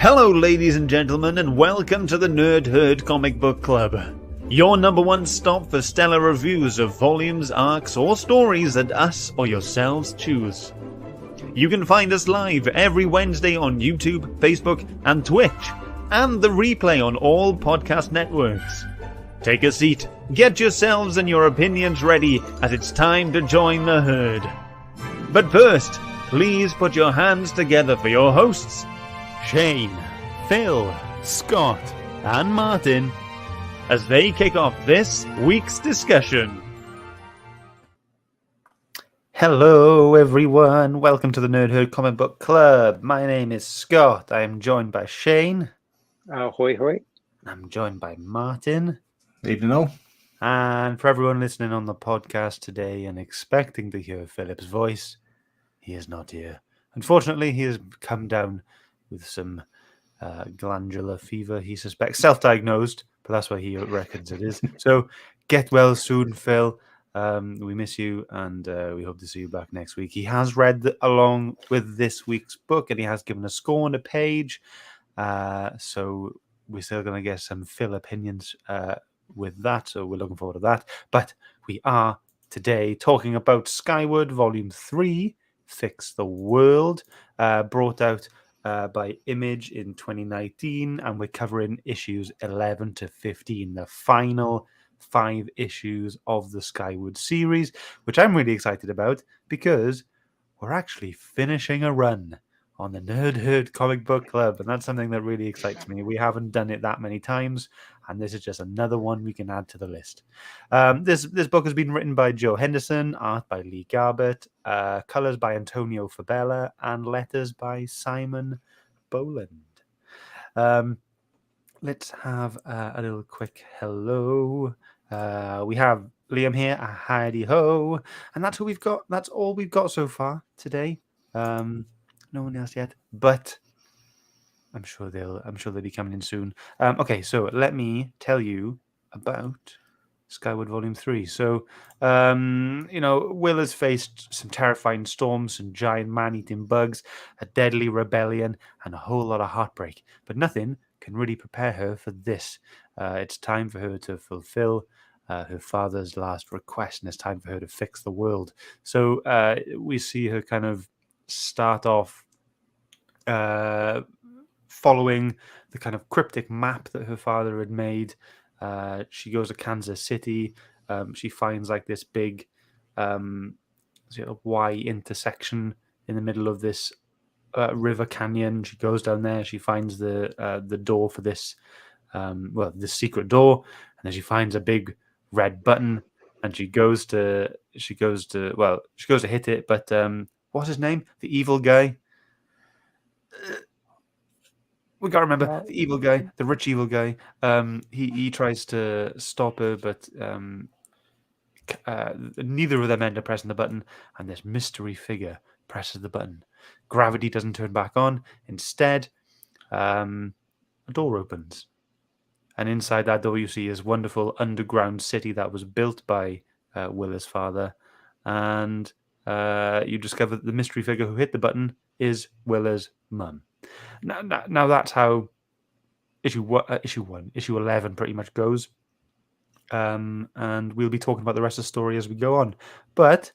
Hello ladies and gentlemen, and welcome to the Nerd Herd Comic Book Club. Your number one stop for stellar reviews of volumes, arcs, or stories that us or yourselves choose. You can find us live every Wednesday on YouTube, Facebook, and Twitch, and the replay on all podcast networks. Take a seat, get yourselves and your opinions ready, as it's time to join the herd. But first, please put your hands together for your hosts, Shane, Phil, Scott, and Martin, as they kick off this week's discussion. Hello everyone, welcome to the Nerd Herd Comic Book Club. My name is Scott. I am joined by Shane. Ahoy hoy. I'm joined by Martin. Evening all. And for everyone listening on the podcast today and expecting to hear Philip's voice, he is not here. Unfortunately, he has come down with some glandular fever, he suspects. Self-diagnosed, but that's what he reckons it is. So get well soon, Phil. We miss you, and we hope to see you back next week. He has read along with this week's book, and he has given a score on a page. So we're still going to get some Phil opinions with that, so we're looking forward to that. But we are today talking about Skyward Volume 3, Fix the World, brought out by Image in 2019, and we're covering issues 11 to 15, the final 5 issues of the Skyward series, which I'm really excited about because we're actually finishing a run on the Nerd Herd Comic Book Club, and that's something that really excites me. We haven't done it that many times, and this is just another one we can add to the list. This book has been written by Joe Henderson, art by Lee Garbett, colors by Antonio Fabella, and letters by Simon Boland. Let's have a little quick hello. We have Liam here, a hidey ho, and that's who we've got. That's all we've got so far today. No one else yet, but I'm sure they'll be coming in soon. Okay, so let me tell you about Skyward Volume 3. So, Willa's faced some terrifying storms, some giant man-eating bugs, a deadly rebellion, and a whole lot of heartbreak. But nothing can really prepare her for this. It's time for her to fulfill her father's last request, and it's time for her to fix the world. So we see her kind of start off following the kind of cryptic map that her father had made. She goes to Kansas City. She finds like this big Y intersection in the middle of this river canyon. She goes down there. She finds the door for this, the secret door, and then she finds a big red button, and she goes to hit it. But what's his name? The evil guy. We gotta remember the evil guy, the rich evil guy. He tries to stop her, but neither of them end up pressing the button, and this mystery figure presses the button. Gravity doesn't turn back on. Instead, a door opens, and inside that door you see this wonderful underground city that was built by Willa's father, and you discover that the mystery figure who hit the button is Willa's mum. Now that's how issue 11 pretty much goes, and we'll be talking about the rest of the story as we go on. But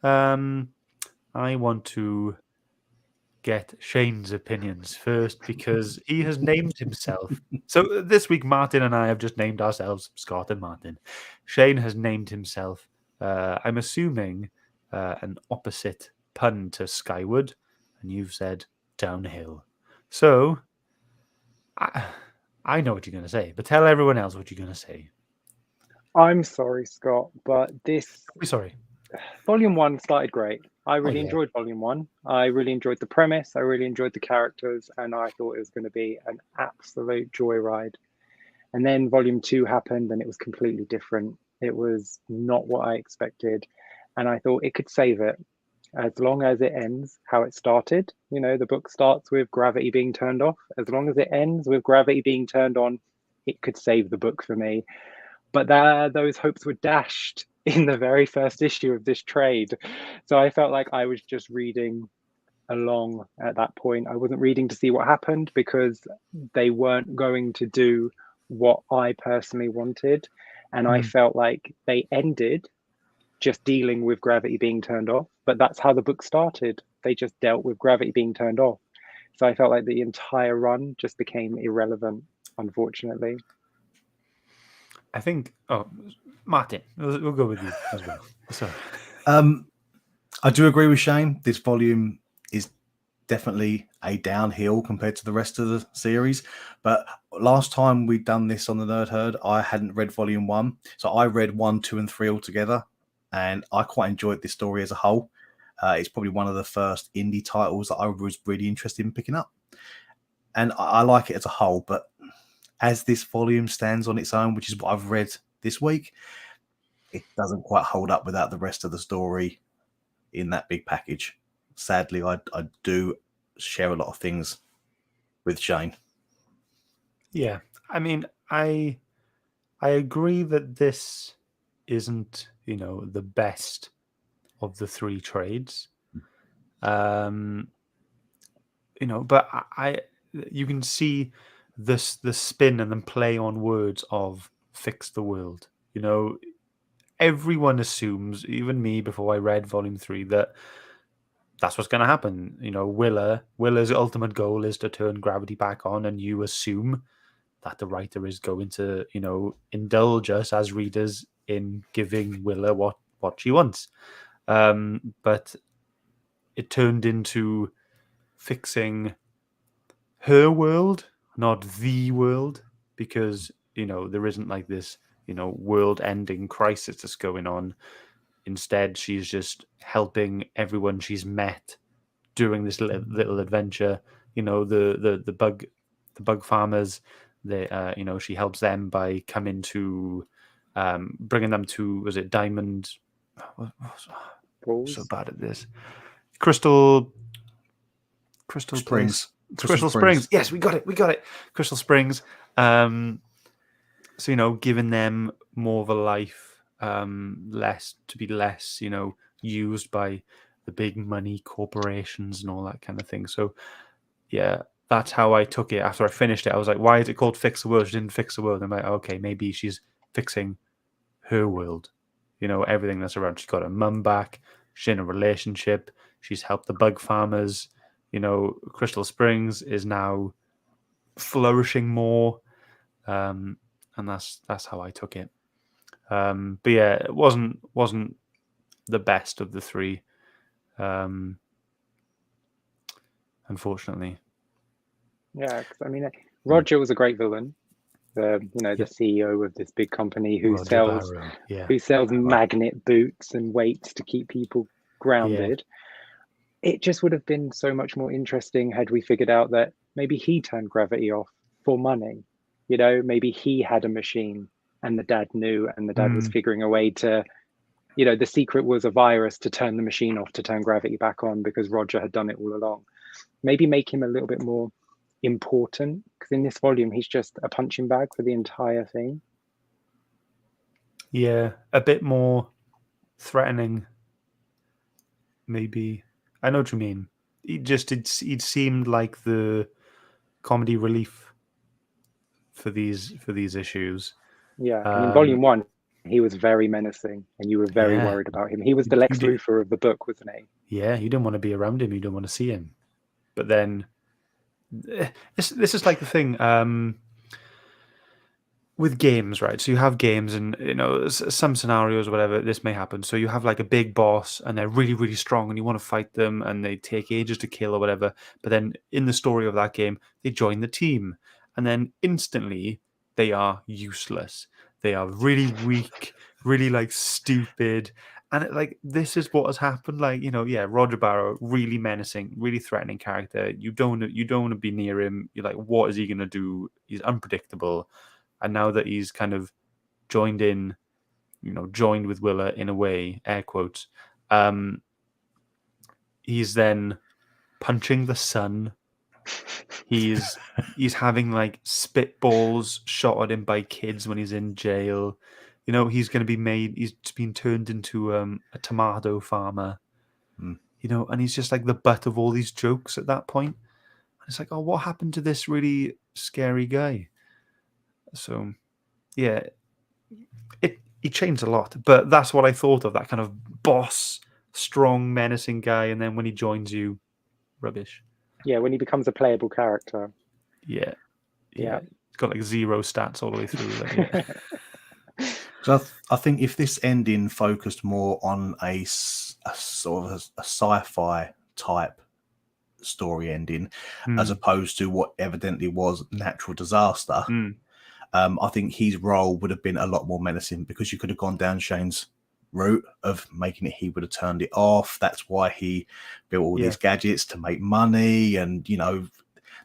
I want to get Shane's opinions first because he has named himself. So this week, Martin and I have just named ourselves Scott and Martin. Shane has named himself, I'm assuming, an opposite pun to Skyward, and you've said downhill. So I know what you're going to say, but tell everyone else what you're going to say. I'm sorry, Scott, but Sorry. Volume 1 started great. I really enjoyed Volume 1. I really enjoyed the premise. I really enjoyed the characters, and I thought it was going to be an absolute joyride. And then Volume 2 happened, and it was completely different. It was not what I expected, and I thought it could save it as long as it ends how it started. The book starts with gravity being turned off. As long as it ends with gravity being turned on, it could save the book for me. But those hopes were dashed in the very first issue of this trade. So I felt like I was just reading along at that point. I wasn't reading to see what happened because they weren't going to do what I personally wanted. And I felt like they ended just dealing with gravity being turned off. But that's how the book started. They just dealt with gravity being turned off. So I felt like the entire run just became irrelevant, unfortunately. I think. Oh, Martin, we'll go with you as well. Sorry. I do agree with Shane. This volume is definitely a downhill compared to the rest of the series. But last time we'd done this on the Nerd Herd, I hadn't read volume 1. So I read 1, 2, and 3 all together. And I quite enjoyed this story as a whole. It's probably one of the first indie titles that I was really interested in picking up. And I like it as a whole. But as this volume stands on its own, which is what I've read this week, it doesn't quite hold up without the rest of the story in that big package. Sadly, I do share a lot of things with Shane. Yeah, I mean, I agree that this isn't, the best of the 3 trades. But you can see the spin and then play on words of fix the world. Everyone assumes, even me before I read volume 3, that that's what's going to happen. Willa's ultimate goal is to turn gravity back on, and you assume that the writer is going to, indulge us as readers in giving Willa what she wants. But it turned into fixing her world, not the world, because, there isn't like this, world-ending crisis that's going on. Instead, she's just helping everyone she's met during this little adventure. The bug farmers. They, she helps them by coming to, bringing them to. Was it Diamond? So bad at this. Crystal Springs. Crystal Springs. Yes, we got it. Crystal Springs. So giving them more of a life, less used by the big money corporations and all that kind of thing. So yeah, that's how I took it. After I finished it, I was like, why is it called Fix the World? She didn't fix the world. I'm like, okay, maybe she's fixing her world. Everything that's around. She's got her mum back. She's in a relationship. She's helped the bug farmers. Crystal Springs is now flourishing more. And that's how I took it. But yeah, it wasn't the best of the 3. Unfortunately. Yeah, I mean, Roger was a great villain. The CEO of this big company who sells magnet boots and weights to keep people grounded. Yeah. It just would have been so much more interesting had we figured out that maybe he turned gravity off for money. Maybe he had a machine and the dad knew, and the dad was figuring a way to, the secret was a virus to turn the machine off, to turn gravity back on, because Roger had done it all along. Maybe make him a little bit more important, because in this volume, he's just a punching bag for the entire thing. Yeah, a bit more threatening, maybe. I know what you mean. It seemed like the comedy relief for these issues. Yeah, in volume 1, he was very menacing, and you were very worried about him. He was the Lex Luthor of the book, wasn't he? Yeah, you don't want to be around him. You don't want to see him. But then, this is like the thing with games, right? So you have games, and some scenarios or whatever, this may happen. So you have like a big boss, and they're really, really strong, and you want to fight them, and they take ages to kill or whatever. But then in the story of that game, they join the team. And then instantly, they are useless. They are really weak, really like stupid. And this is what has happened. Roger Barrow, really menacing, really threatening character. You don't want to be near him. You're like, what is he going to do? He's unpredictable. And now that he's kind of joined with Willa in a way, air quotes, he's then punching the sun. He's having like spitballs shot at him by kids when he's in jail. He's going to be he's been turned into a tomato farmer. and he's just like the butt of all these jokes at that point. And it's like, oh, what happened to this really scary guy? So, yeah, he changed a lot, but that's what I thought of, that kind of boss, strong, menacing guy, and then when he joins you, rubbish. Yeah, when he becomes a playable character. Yeah. He's got like 0 stats all the way through. So I think if this ending focused more on a sort of a sci-fi type story ending, as opposed to what evidently was natural disaster, I think his role would have been a lot more menacing, because you could have gone down Shane's route of making it he would have turned it off. That's why he built all these gadgets to make money, and the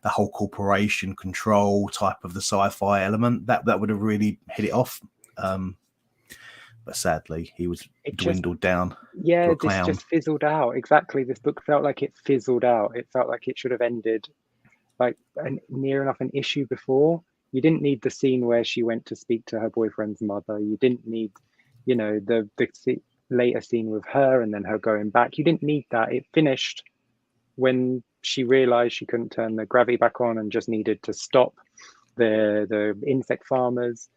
whole corporation control type of the sci-fi element that would have really hit it off. But sadly, he was dwindled down. Yeah, to a clown. this just fizzled out. Exactly. This book felt like it fizzled out. It felt like it should have ended like near enough an issue before. You didn't need the scene where she went to speak to her boyfriend's mother. You didn't need, the later scene with her and then her going back. You didn't need that. It finished when she realized she couldn't turn the gravity back on and just needed to stop the insect farmers.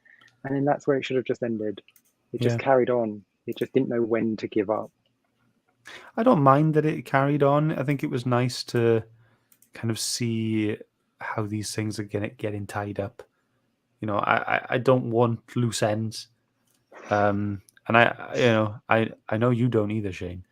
And then that's where it should have just ended. It just carried on. It just didn't know when to give up. I don't mind that it carried on. I think it was nice to kind of see how these things are getting tied up. I don't want loose ends. And I know you don't either, Shane.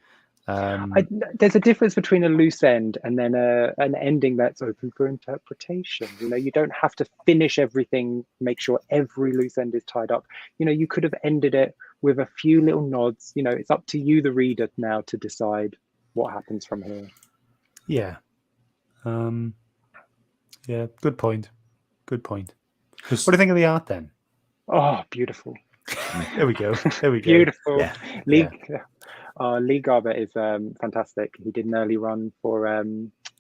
There's a difference between a loose end and then an ending that's open for interpretation. You don't have to finish everything, make sure every loose end is tied up. You could have ended it with a few little nods. It's up to you, the reader, now to decide what happens from here. Yeah. Yeah, good point. Good point. What do you think of the art then? Oh, beautiful. There we go. Beautiful. Yeah. Lee Garbett is fantastic. He did an early run for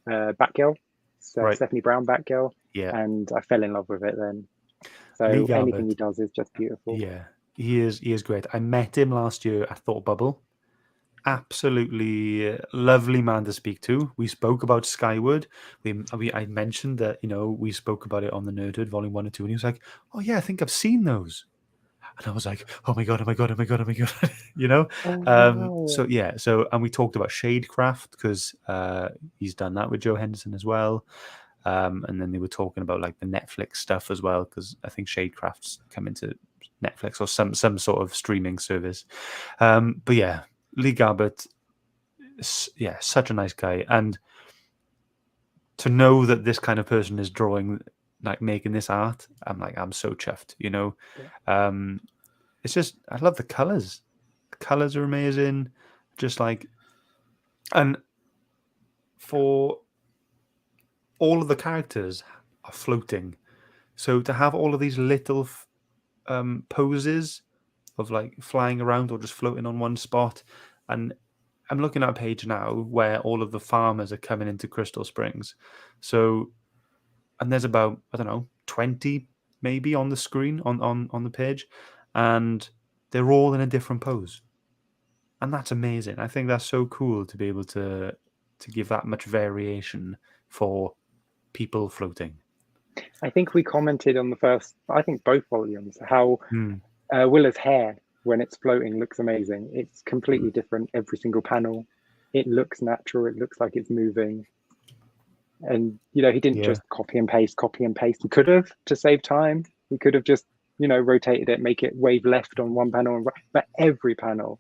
Batgirl, Stephanie Brown Batgirl, and I fell in love with it then. So anything he does is just beautiful. Yeah, he is great. I met him last year at Thought Bubble. Absolutely lovely man to speak to. We spoke about Skyward. I mentioned that we spoke about it on the Nerdhood Volume 1 and 2, and he was like, "Oh yeah, I think I've seen those." And I was like, oh my god. And we talked about Shadecraft, because he's done that with Joe Henderson as well. And then they were talking about like the Netflix stuff as well, because I think Shadecraft's come into Netflix or some sort of streaming service. But yeah, Lee Garbett, such a nice guy. And to know that this kind of person is drawing, like making this art, I'm so chuffed, It's just, I love the colors. The colors are amazing. Just like, and for all of the characters are floating. So to have all of these little poses of like flying around or just floating on one spot. And I'm looking at a page now where all of the farmers are coming into Crystal Springs. So, and there's about, 20 maybe on the screen, on the page, and they're all in a different pose. And that's amazing. I think that's so cool to be able to give that much variation for people floating. I think we commented on both volumes, how Willa's hair, when it's floating, looks amazing. It's completely different every single panel. It looks natural. It looks like it's moving. And, he didn't just copy and paste. He could have, to save time. He could have just, rotated it, make it wave left on one panel. But every panel,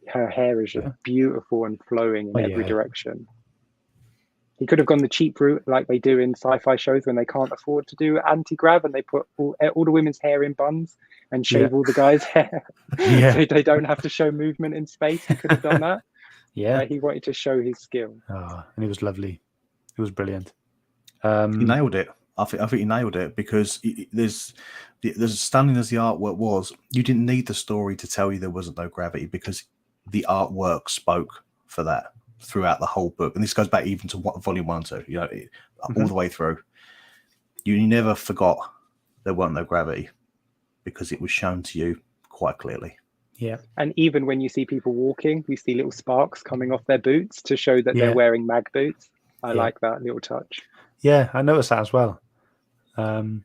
her hair is just beautiful and flowing in every direction. He could have gone the cheap route like they do in sci-fi shows when they can't afford to do anti-grav, and they put all the women's hair in buns and shave all the guys' hair. So they don't have to show movement in space. He could have done that. He wanted to show his skill. Oh, and it was lovely. It was brilliant. He nailed it. I think he nailed it, because there's stunning as the artwork was. You didn't need the story to tell you there wasn't no gravity, because the artwork spoke for that throughout the whole book. And this goes back even to volume 1 and 2, all the way through. You never forgot there weren't no gravity, because it was shown to you quite clearly. Yeah. And even when you see people walking, you see little sparks coming off their boots to show that they're wearing mag boots. I like that little touch. Yeah, I noticed that as well. It's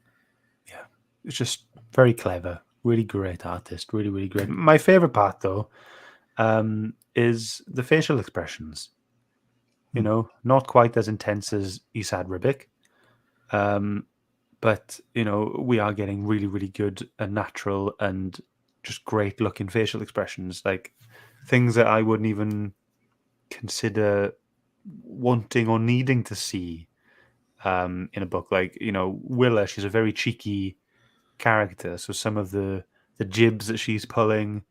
just very clever. Really great artist. Really, really great. My favorite part, though, is the facial expressions. You know, not quite as intense as Isad Ribic. But, you know, we are getting really, really good and natural and just great looking facial expressions. Like things that I wouldn't even consider wanting or needing to see in a book. Like, you know, Willa, she's a very cheeky character. So some of the jibs that she's pulling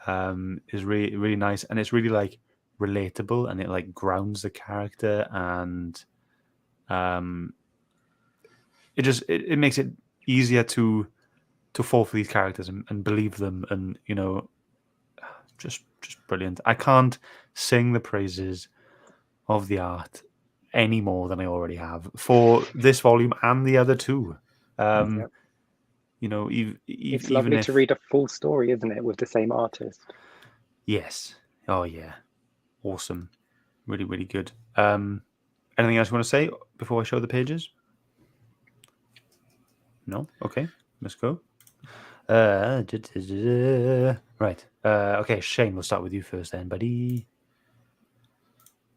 is really, really nice. And it's really like relatable and it like grounds the character and it makes it easier to fall for these characters and believe them, and you know, just brilliant. I can't sing the praises of the art any more than I already have for this volume and the other two. You know, it's lovely to read a full story, isn't it, with the same artist? Yes. Oh yeah, awesome. Really, really good. Anything else you want to say before I show the pages? No? Okay, let's go. Right. Okay, Shane, we'll start with you first then, buddy.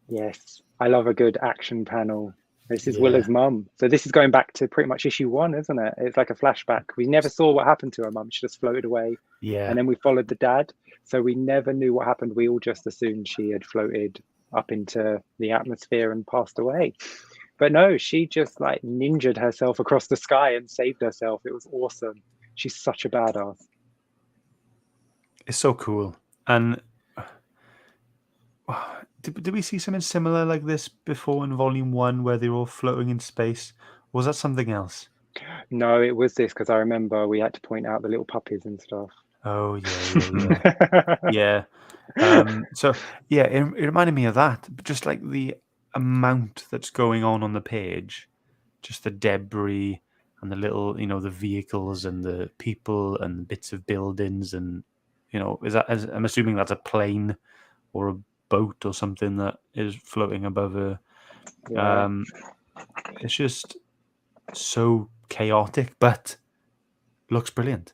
Yes, I love a good action panel. This is Willa's mum. So this is going back to pretty much issue 1, isn't it? It's like a flashback. We never saw what happened to her mum. She just floated away. Yeah. And then we followed the dad. So we never knew what happened. We all just assumed she had floated up into the atmosphere and passed away. But no, she just like ninja'd herself across the sky and saved herself. It was awesome. She's such a badass. It's so cool. And did we see something similar like this before in Volume 1 where they were all floating in space? Or was that something else? No, it was this because I remember we had to point out the little puppies and stuff. Oh, yeah. So, yeah, it reminded me of that. Just like the amount that's going on the page, just the debris and the little, you know, the vehicles and the people and bits of buildings and, you know, I'm assuming that's a plane or a boat or something that is floating above her. Yeah. It's just so chaotic, but looks brilliant.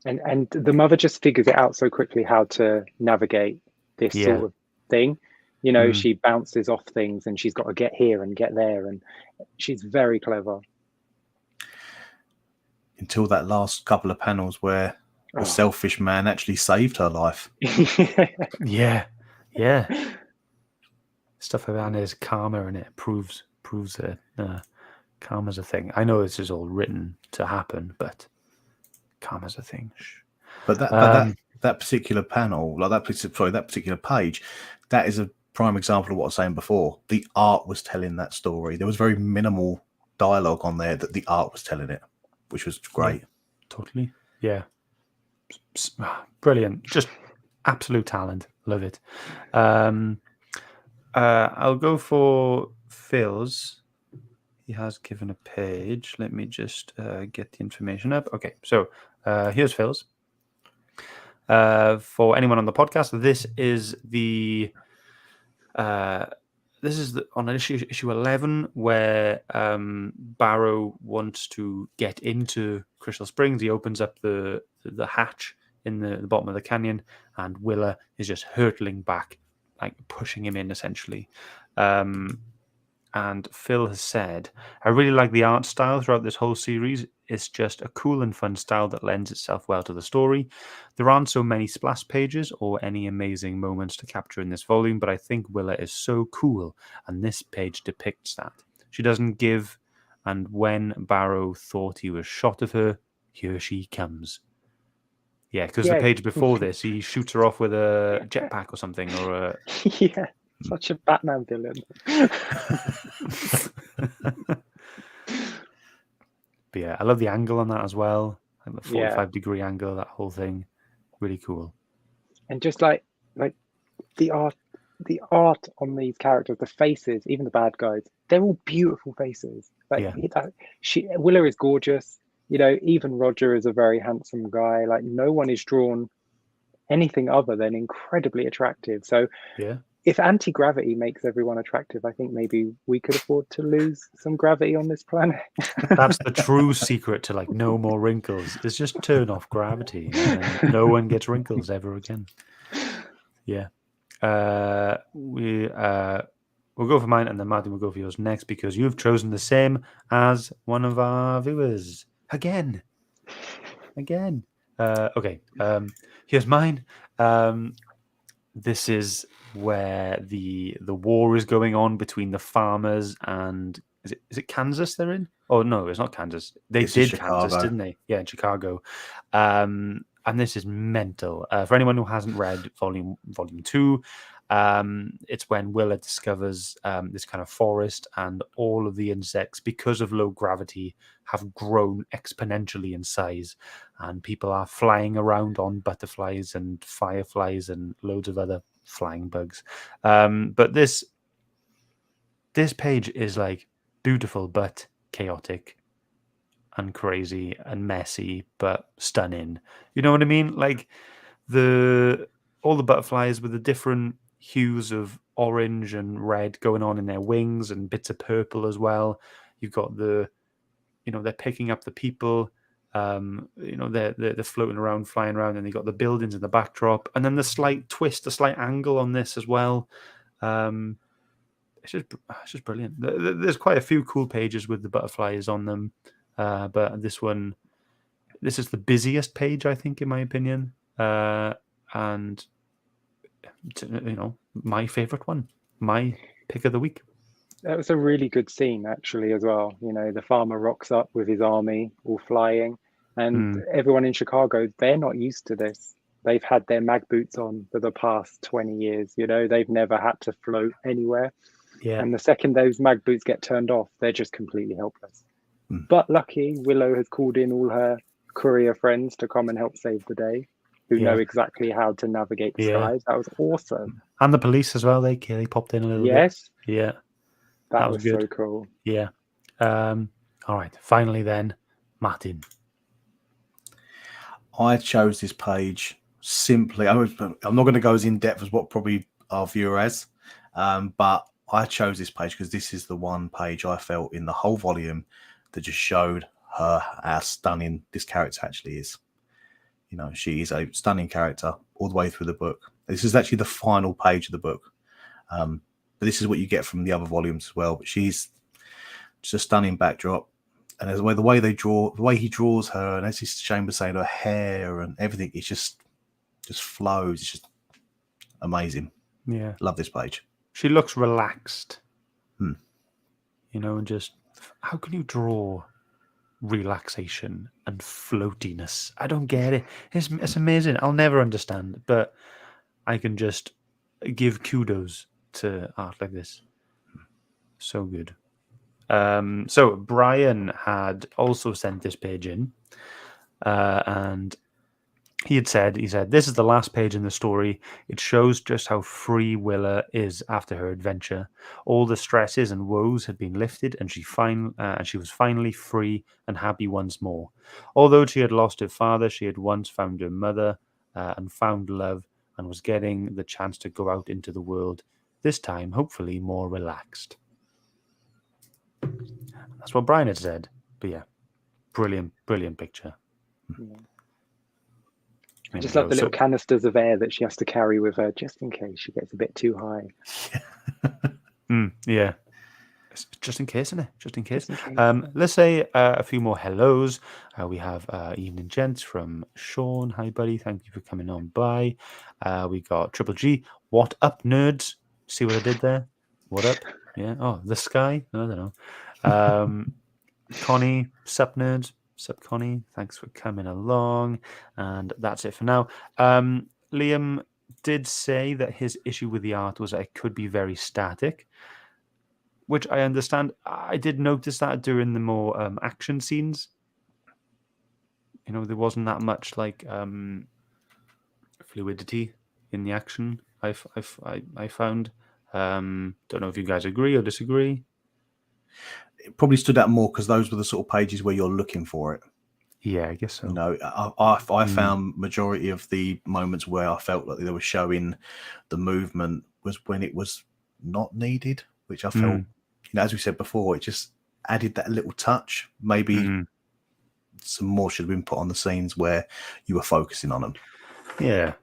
And the mother just figures it out so quickly how to navigate this sort of thing. You know, she bounces off things and she's got to get here and get there. And she's very clever. Until that last couple of panels where the selfish man actually saved her life. Yeah. Stuff around there's karma and it proves that karma's a thing. I know this is all written to happen, but karma's a thing. But that particular panel, like that particular page, that is a prime example of what I was saying before. The art was telling that story. There was very minimal dialogue on there that the art was telling it, which was great. Yeah, totally. Yeah. Brilliant. Just absolute talent. Love it. I'll go for Phil's. He has given a page. Let me just get the information up. Okay, so here's Phil's. For anyone on the podcast, this is on issue 11 where Barrow wants to get into Crystal Springs. He opens up the hatch in the bottom of the canyon, and Willa is just hurtling back, like pushing him in essentially. And Phil has said, I really like the art style throughout this whole series. It's just a cool and fun style that lends itself well to the story. There aren't so many splash pages or any amazing moments to capture in this volume, but I think Willa is so cool, and this page depicts that. She doesn't give, and when Barrow thought he was shot of her, here she comes. Yeah, because the page before this, he shoots her off with a jetpack or something, or a... Yeah. Such a Batman villain. But yeah, I love the angle on that as well. Like the 45-degree angle, that whole thing. Really cool. And just like the art on these characters, the faces, even the bad guys, they're all beautiful faces. Willa is gorgeous. You know, even Roger is a very handsome guy. Like, no one is drawn anything other than incredibly attractive. So Yeah. if anti-gravity makes everyone attractive, I think maybe we could afford to lose some gravity on this planet. That's the true secret to like no more wrinkles. Is just turn off gravity, and then no one gets wrinkles ever again. Yeah. We'll go for mine, and then Martin will go for yours next because you've chosen the same as one of our viewers again. Okay. Here's mine. This is where the war is going on between the farmers and is it Kansas they're in? Oh no, it's not Kansas. They did Kansas, didn't they? Yeah, in Chicago. And this is mental. For anyone who hasn't read volume 2, it's when Willa discovers this kind of forest, and all of the insects, because of low gravity, have grown exponentially in size, and people are flying around on butterflies and fireflies and loads of other flying bugs. But this page is like beautiful but chaotic and crazy and messy but stunning. You know what I mean? Like all the butterflies with the different hues of orange and red going on in their wings and bits of purple as well. You've got they're picking up the people. They're floating around, flying around, and they got the buildings in the backdrop, and then the slight twist, the slight angle on this as well. It's just brilliant. There's quite a few cool pages with the butterflies on them, but this is the busiest page, I think, in my opinion, and my favorite one, my pick of the week. That was a really good scene, actually, as well. The farmer rocks up with his army all flying, and everyone in Chicago, they're not used to this. They've had their mag boots on for the past 20 years. They've never had to float anywhere. Yeah. And the second those mag boots get turned off, they're just completely helpless. But lucky, Willow has called in all her courier friends to come and help save the day, who know exactly how to navigate the skies. That was awesome. And the police as well. They popped in a little bit. Yes. Yeah. That was good. So cool. Yeah. All right. Finally, then, Martin. I chose this page simply. I'm not going to go as in depth as what probably our viewer has, but I chose this page because this is the one page I felt in the whole volume that just showed her how stunning this character actually is. She is a stunning character all the way through the book. This is actually the final page of the book. But this is what you get from the other volumes as well. But she's just a stunning backdrop. And the way he draws her, and as Shane was saying, her hair and everything, it just flows. It's just amazing. Yeah. Love this page. She looks relaxed. And just, how can you draw relaxation and floatiness? I don't get it. It's amazing. I'll never understand, but I can just give kudos to art like this. So good. So Brian had also sent this page in, and he said, this is the last page in the story. It shows just how free Willa is after her adventure. All the stresses and woes had been lifted, and she was finally free and happy once more. Although she had lost her father, she had once found her mother and found love, and was getting the chance to go out into the world, this time hopefully more relaxed. That's what Brian had said. But yeah, brilliant picture. Yeah. I just love the little canisters of air that she has to carry with her just in case she gets a bit too high. Yeah. Just in case, isn't it? Just in case. Let's say a few more hellos. We have evening gents from Sean. Hi, buddy. Thank you for coming on by. We got Triple G. What up, nerds? See what I did there? What up? Yeah. Oh, the sky? I don't know. Connie, sup, nerds? Sup, Connie? Thanks for coming along. And that's it for now. Liam did say that his issue with the art was that it could be very static, which I understand. I did notice that during the more action scenes. There wasn't that much like fluidity in the action. I found. Don't know if you guys agree or disagree. It probably stood out more because those were the sort of pages where you're looking for it. Yeah, I guess so. You know, I found majority of the moments where I felt like they were showing the movement was when it was not needed, which I felt, you know, as we said before, it just added that little touch. Maybe some more should have been put on the scenes where you were focusing on them. Yeah.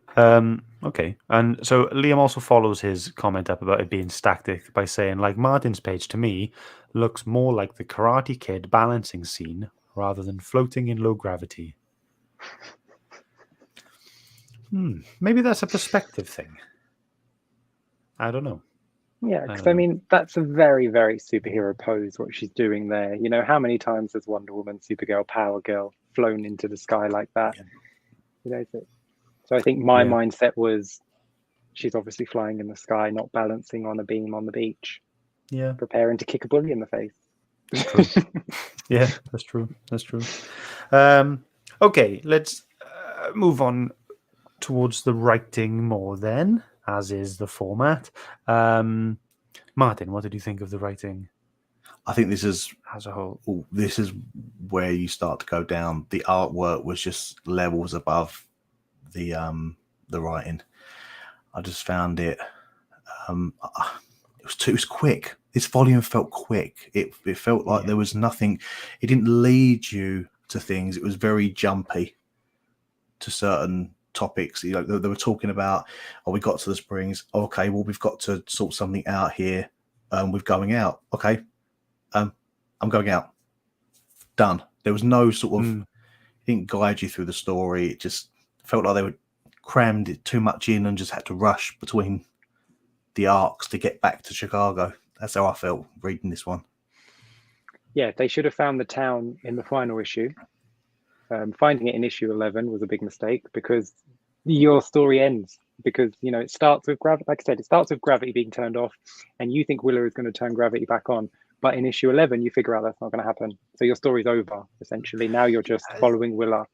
Okay. And so Liam also follows his comment up about it being static by saying, like, Martin's page to me looks more like the Karate Kid balancing scene rather than floating in low gravity. Maybe that's a perspective thing. I don't know. Yeah, because I mean, that's a very, very superhero pose, what she's doing there. You know, how many times has Wonder Woman, Supergirl, Power Girl flown into the sky like that? Yeah. You know, so I think my mindset was she's obviously flying in the sky, not balancing on a beam on the beach. Yeah. Preparing to kick a bully in the face. True. Yeah, that's true. That's true. Okay, let's move on towards the writing more then, as is the format. Martin, what did you think of the writing? I think this is as a whole. This is where you start to go down. The artwork was just levels above the writing. I just found it. It was quick. This volume felt quick. It felt like there was nothing. It didn't lead you to things. It was very jumpy to certain topics. You know, they were talking about, oh, we got to the springs. Oh, okay, well, we've got to sort something out here. We're going out. Okay, I'm going out. Done. There was no sort of. It didn't guide you through the story. It just felt like they were crammed it too much in and just had to rush between the arcs to get back to Chicago. That's how I felt reading this one. Yeah, they should have found the town in the final issue. Finding it in issue 11 was a big mistake because your story ends. Because, you know, it starts with gravity. Like I said, it starts with gravity being turned off, and you think Willa is going to turn gravity back on. But in issue 11, you figure out that's not going to happen. So your story's over, essentially. Now you're just following Willa.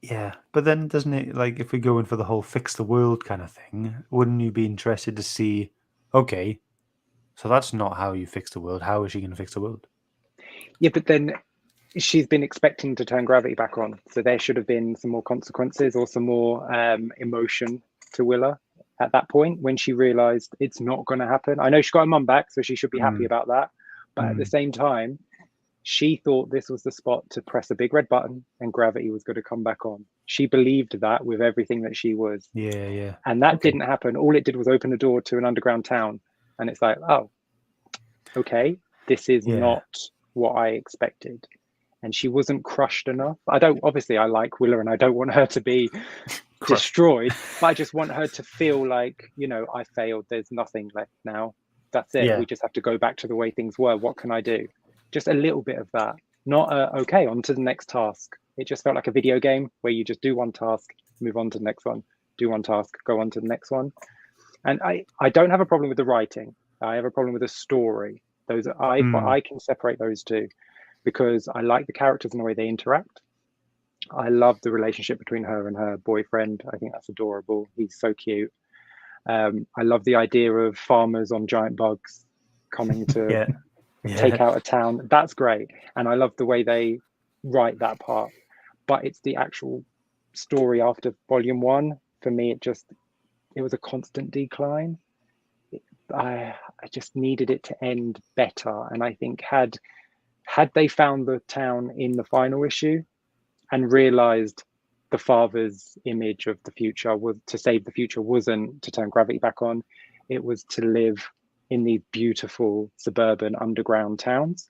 Yeah, but then doesn't it, like, if we go in for the whole fix the world kind of thing, wouldn't you be interested to see, okay, so that's not how you fix the world. How is she going to fix the world? Yeah, but then she's been expecting to turn gravity back on. So there should have been some more consequences or some more emotion to Willa at that point when she realized it's not going to happen. I know she got her mum back, so she should be happy about that. But at the same time, she thought this was the spot to press a big red button and gravity was going to come back on. She believed that with everything that she was. Yeah. And that didn't happen. All it did was open the door to an underground town. And it's like, oh, okay, this is not what I expected. And she wasn't crushed enough. I like Willa and I don't want her to be destroyed, but I just want her to feel like, you know, I failed. There's nothing left now. That's it. Yeah. We just have to go back to the way things were. What can I do? Just a little bit of that. Not okay, on to the next task. It just felt like a video game where you just do one task, move on to the next one, do one task, go on to the next one. And I don't have a problem with the writing. I have a problem with the story. I can separate those two because I like the characters and the way they interact. I love the relationship between her and her boyfriend. I think that's adorable. He's so cute. I love the idea of farmers on giant bugs coming to take out a town. That's great. And I love the way they write that part. But it's the actual story after volume 1. For me, it was a constant decline. I just needed it to end better. And I think had they found the town in the final issue and realized the father's image of the future was to save the future wasn't to turn gravity back on, it was to live in these beautiful suburban underground towns,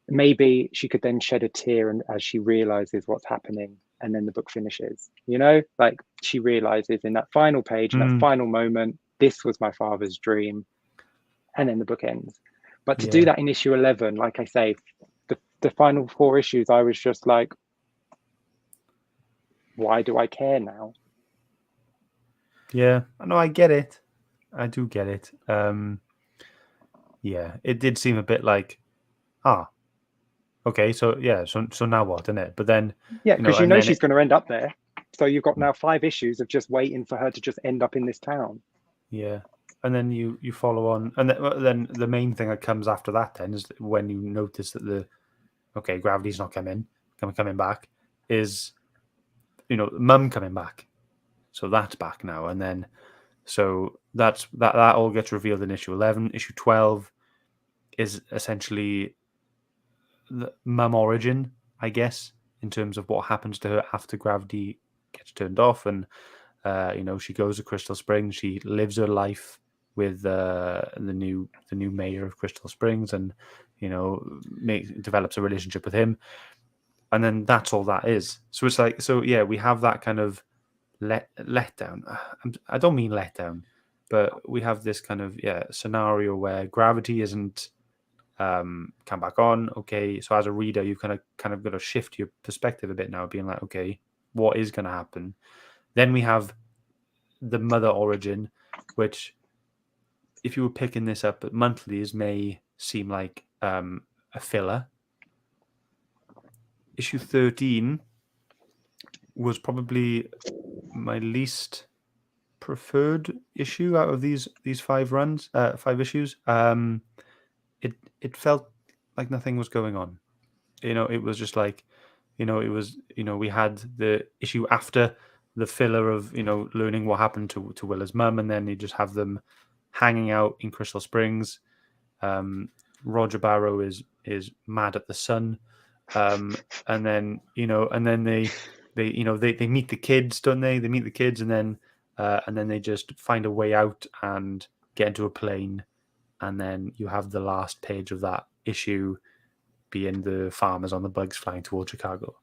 maybe she could then shed a tear and as she realizes what's happening, and then the book finishes, you know, like she realizes in that final page, in that final moment, this was my father's dream, and then the book ends. But to do that in issue 11, like I say, the final 4 issues, I was just like, why do I care now? Yeah, no, I get it. I do get it. Yeah, it did seem a bit like, okay, so now what, isn't it? But then, because you know she's going to end up there. So you've got now 5 issues of just waiting for her to just end up in this town. Yeah, and then you follow on, and then the main thing that comes after that then is when you notice that gravity's not coming. coming back is, Mum coming back. So that's back now. And then, so that all gets revealed in issue 11. Issue 12 is essentially the Mum origin, I guess, in terms of what happens to her after gravity gets turned off. And, she goes to Crystal Springs. She lives her life with the new mayor of Crystal Springs, and develops a relationship with him, and then that's all that is. So it's like, we have that kind of letdown. I don't mean letdown, but we have this kind of scenario where gravity isn't come back on. Okay, so as a reader, you've kind of got to shift your perspective a bit now, being like, okay, what is going to happen? Then we have the mother origin, which, if you were picking this up at monthlies, may seem like a filler. Issue 13 was probably my least preferred issue out of these 5 issues. It felt like nothing was going on. It was just like, we had the issue after the filler of, learning what happened to Willa's mum, and then you just have them hanging out in Crystal Springs. Roger Barrow is mad at the sun, and then they meet the kids, don't they? They meet the kids, and then they just find a way out and get into a plane, and then you have the last page of that issue being the farmers on the bugs flying towards Chicago.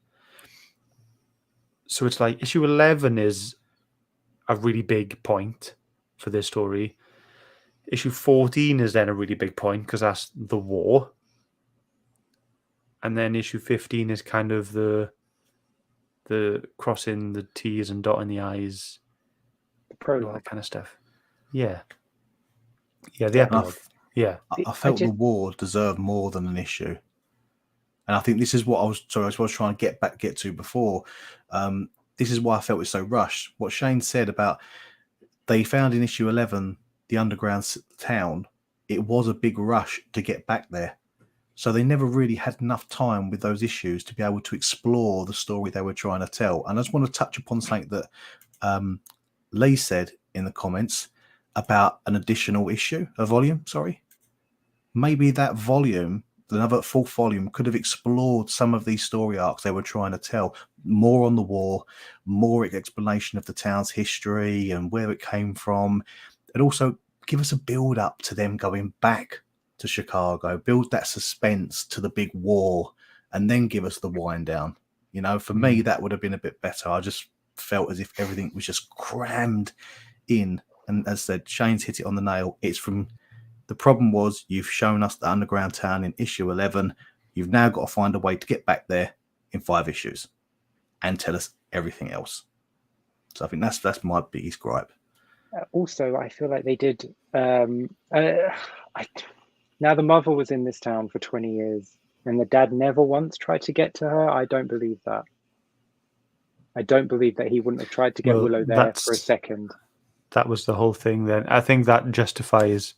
So it's like issue 11 is a really big point for this story. Issue 14 is then a really big point because that's the war. And then issue 15 is kind of the crossing the T's and dotting the I's, The prologue, all that kind of stuff. Yeah. Yeah, the epilogue. Yeah. I felt the war deserved more than an issue. And I think this is what I was trying to get to before. This is why I felt it's so rushed. What Shane said about they found in issue 11 the underground town, it was a big rush to get back there. So they never really had enough time with those issues to be able to explore the story they were trying to tell. And I just want to touch upon something that Lee said in the comments about an additional issue, a volume, sorry. Maybe that volume, another 4th volume, could have explored some of these story arcs they were trying to tell. More on the war, more explanation of the town's history and where it came from. And also give us a build up to them going back to Chicago, build that suspense to the big war, and then give us the wind down. For me, that would have been a bit better. I just felt as if everything was just crammed in. And as I said, Shane's hit it on the nail. The problem was you've shown us the underground town in issue 11. You've now got to find a way to get back there in 5 issues and tell us everything else. So I think that's my biggest gripe. Also, I feel like they did. Now the mother was in this town for 20 years, and the dad never once tried to get to her. I don't believe that. I don't believe that he wouldn't have tried to get Willow there for a second. That was the whole thing then. I think that justifies,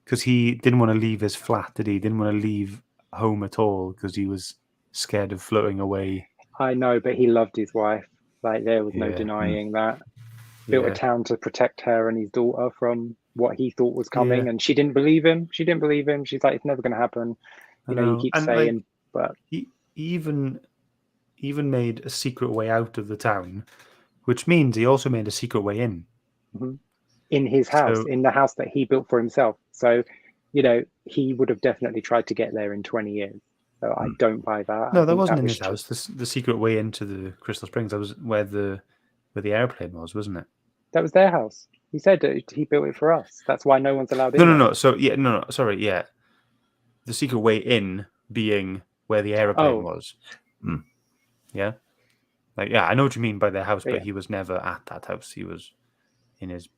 because he didn't want to leave his flat, did he? He didn't want to leave home at all because he was scared of floating away. I know, but he loved his wife. Like, there was no denying that. Built a town to protect her and his daughter from what he thought was coming, and she didn't believe him. She's like, it's never going to happen. You keep saying, but he even made a secret way out of the town, which means he also made a secret way in. Mm-hmm. In his house, in the house that he built for himself. So, he would have definitely tried to get there in 20 years. So I don't buy that. No, that wasn't in his house. The secret way into the Crystal Springs, that was where the airplane was, wasn't it? That was their house. He said that he built it for us. That's why no one's allowed in. No. So sorry, the secret way in being where the airplane was. Mm. Yeah, I know what you mean by their house, but he was never at that house. He was in his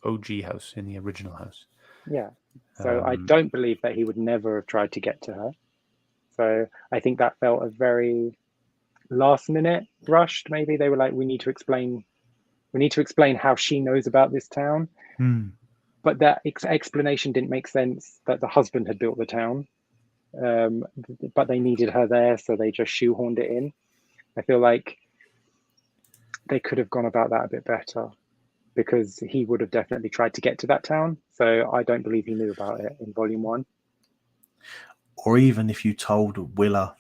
OG house, in the original house. Yeah. So I don't believe that he would never have tried to get to her. So I think that felt a very last minute rushed. Maybe they were like, we need to explain how she knows about this town. But that explanation didn't make sense, that the husband had built the town. but they needed her there, so they just shoehorned it in. I feel like they could have gone about that a bit better, because he would have definitely tried to get to that town. So I don't believe he knew about it in volume 1. Or even if you told Willa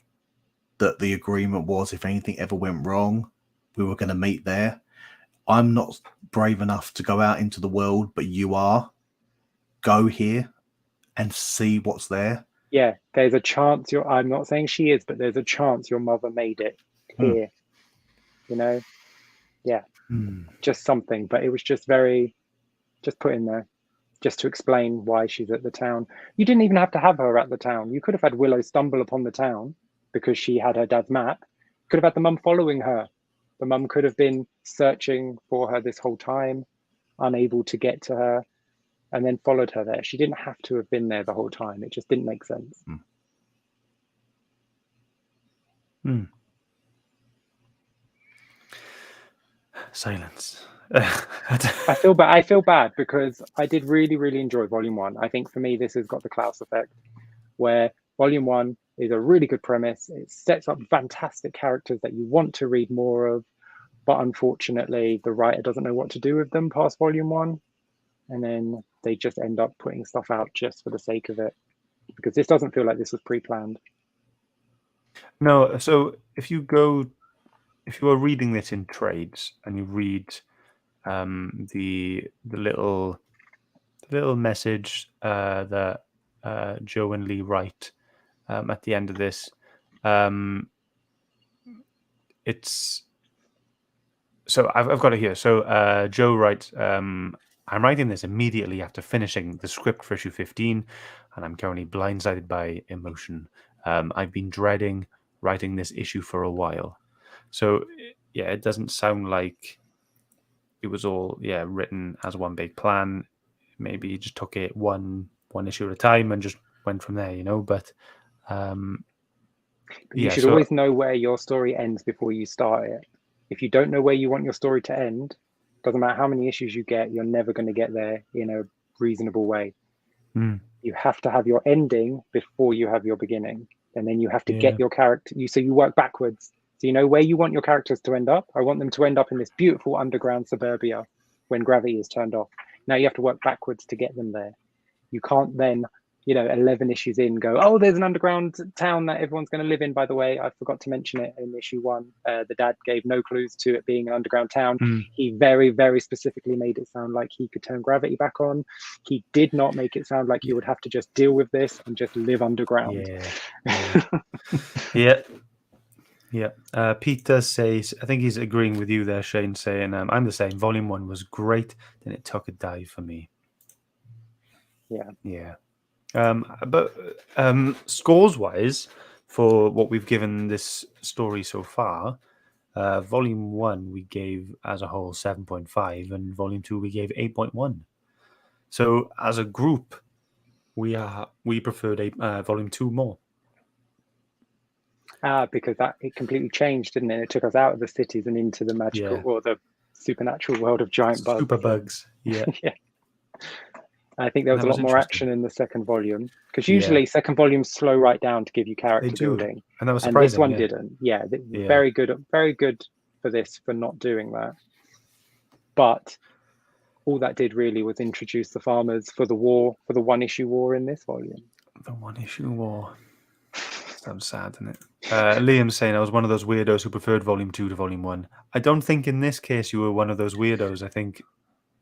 that the agreement was, if anything ever went wrong, we were going to meet there. I'm not brave enough to go out into the world, but you are. Go here and see what's there. Yeah, there's a chance I'm not saying she is, but there's a chance your mother made it here. You know? Yeah. Just something. But it was just just put in there, just to explain why she's at the town. You didn't even have to have her at the town. You could have had Willow stumble upon the town because she had her dad's map. You could have had the mum following her. The mum could have been searching for her this whole time, unable to get to her, and then followed her there. She didn't have to have been there the whole time. It just didn't make sense. Silence. I feel bad because I did really, really enjoy volume 1. I think for me, this has got the Klaus effect, where volume 1 is a really good premise. It sets up fantastic characters that you want to read more of, but unfortunately, the writer doesn't know what to do with them past volume 1. And then they just end up putting stuff out just for the sake of it, because this doesn't feel like this was pre-planned. No, so if you are reading this in trades and you read the little message that Joe and Lee write at the end of this, it's so I've got it here. So Joe writes, I'm writing this immediately after finishing the script for issue 15, and I'm currently blindsided by emotion. I've been dreading writing this issue for a while. So yeah, it doesn't sound like it was all written as one big plan. Maybe you just took it one issue at a time and just went from there, you know. But you should always know where your story ends before you start it. If you don't know where you want your story to end, doesn't matter how many issues you get, you're never going to get there in a reasonable way. You have to have your ending before you have your beginning, and then you have to get your character. So you work backwards. So you know where you want your characters to end up. I want them to end up in this beautiful underground suburbia when gravity is turned off. Now you have to work backwards to get them there. You can't then, 11 issues in go, oh, there's an underground town that everyone's going to live in. By the way, I forgot to mention it in issue 1. The dad gave no clues to it being an underground town. He very, very specifically made it sound like he could turn gravity back on. He did not make it sound like you would have to just deal with this and just live underground. Yeah. Pete does say, I think he's agreeing with you there, Shane, saying, I'm the same. Volume 1 was great, then it took a dive for me. Yeah. But scores-wise, for what we've given this story so far, Volume 1 we gave as a whole 7.5, and Volume 2 we gave 8.1. So as a group, we preferred Volume 2 more. Because it completely changed, didn't it? It took us out of the cities and into the magical or the supernatural world of giant bugs. Super bugs, yeah. I think there was a lot more action in the second volume, because usually second volumes slow right down to give you character building, and that was surprising. And this one didn't. Very good for this for not doing that. But all that did really was introduce the farmers for the one-issue war in this volume. The one-issue war. Sounds sad, isn't it? Liam's saying I was one of those weirdos who preferred Volume 2 to Volume 1. I don't think in this case you were one of those weirdos. I think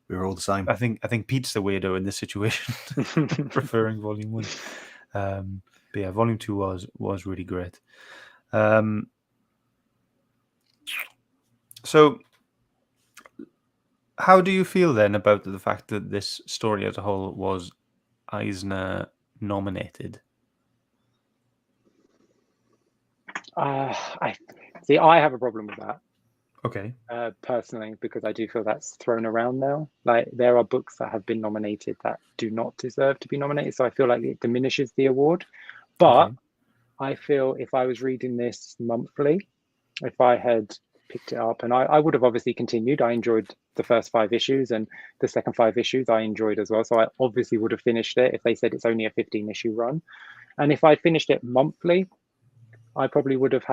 we were all the same. I think Pete's the weirdo in this situation, preferring Volume 1. But yeah, Volume 2 was really great. So how do you feel then about the fact that this story as a whole was Eisner nominated? I have a problem with that. Okay. Personally, because I do feel that's thrown around now. Like, there are books that have been nominated that do not deserve to be nominated, so I feel like it diminishes the award. But I feel if I was reading this monthly, if I had picked it up, and I would have obviously continued. I enjoyed the first 5 issues, and the second 5 issues I enjoyed as well. So I obviously would have finished it if they said it's only a 15-issue run. And if I finished it monthly, I probably would have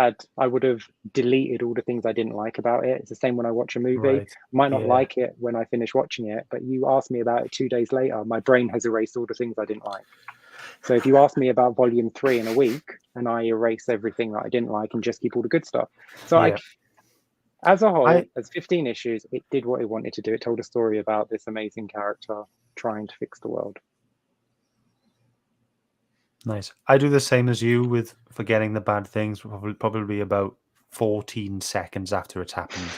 deleted all the things I didn't like about it. It's the same when I watch a movie. Right. Might not like it when I finish watching it, but you ask me about it 2 days later, my brain has erased all the things I didn't like. So if you ask me about volume 3 in a week, and I erase everything that I didn't like and just keep all the good stuff. So as a whole, as 15 issues, it did what it wanted to do. It told a story about this amazing character trying to fix the world. Nice. I do the same as you with forgetting the bad things, probably about 14 seconds after it's happened.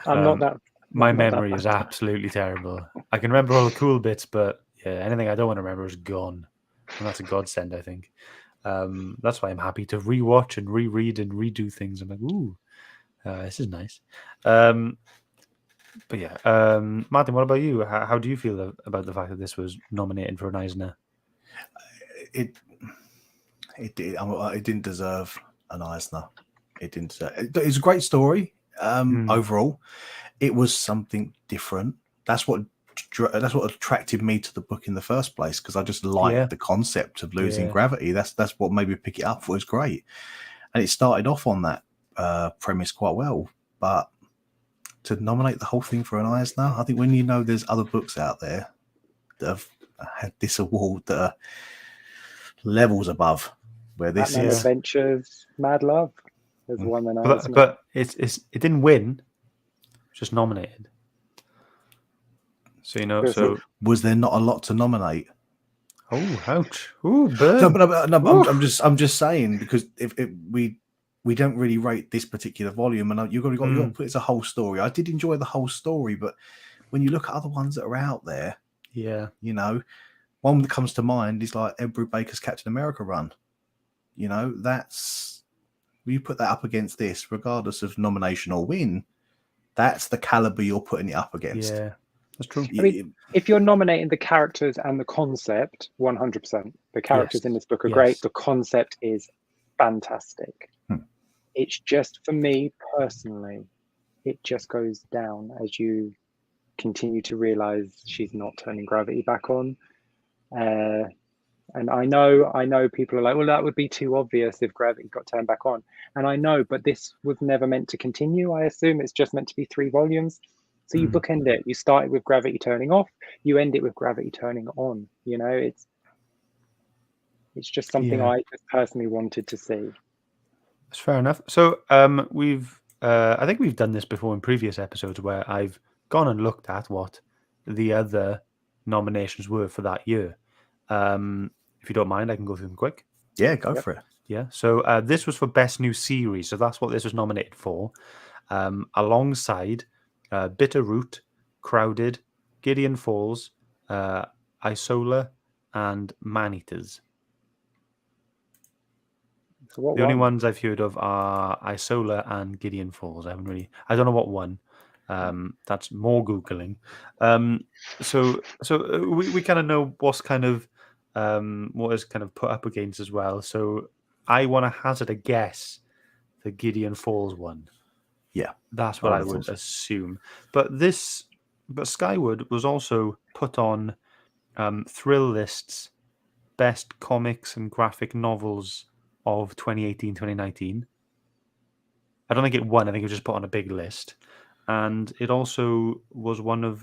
I'm not that. My memory is absolutely terrible. I can remember all the cool bits, but anything I don't want to remember is gone. And that's a godsend, I think. That's why I'm happy to rewatch and reread and redo things. I'm like, ooh, this is nice. But yeah, Martin, what about you? How do you feel about the fact that this was nominated for an Eisner? It didn't deserve an Eisner. It didn't deserve. It's a great story. Overall, it was something different. That's what attracted me to the book in the first place, because I just liked the concept of losing gravity. That's what made me pick it up. It was great, and it started off on that premise quite well. But to nominate the whole thing for an Eisner, I think when you know there's other books out there that have had this award that are levels above where this Batman is. Adventures, Mad Love has won an Eisner. But it didn't win, just nominated. So so was there not a lot to nominate? Oh, ouch! Ooh, burn. No, I'm just saying, because if we don't really rate this particular volume, and you've got to put it's a whole story. I did enjoy the whole story, but when you look at other ones that are out there, one that comes to mind is like Ed Brubaker's Baker's Captain America run. That's you put that up against this, regardless of nomination or win. That's the caliber you're putting it up against. Yeah, that's true. I mean, if you're nominating the characters and the concept, 100%. The characters in this book are great. The concept is fantastic. It's just, for me personally, it just goes down as you continue to realize she's not turning gravity back on. And I know people are like, well, that would be too obvious if gravity got turned back on. And I know, but this was never meant to continue. I assume it's just meant to be 3 volumes. So you bookend it. You start it with gravity turning off. You end it with gravity turning on. It's just something I just personally wanted to see. That's fair enough. So I think we've done this before in previous episodes where I've gone and looked at what the other nominations were for that year. If you don't mind, I can go through them quick. Yeah, go for it. Yeah. So this was for Best New Series. So that's what this was nominated for. Alongside Bitterroot, Crowded, Gideon Falls, Isola, and Maneaters. So the only ones I've heard of are Isola and Gideon Falls. I don't know what one. That's more Googling. So we kind of know what's kind of what is kind of put up against as well. So I want to hazard a guess the Gideon Falls one. Yeah, that's what I would assume. But Skyward was also put on Thrill List's best comics and graphic novels of 2018-2019. I don't think it won. I think it was just put on a big list. And it also was one of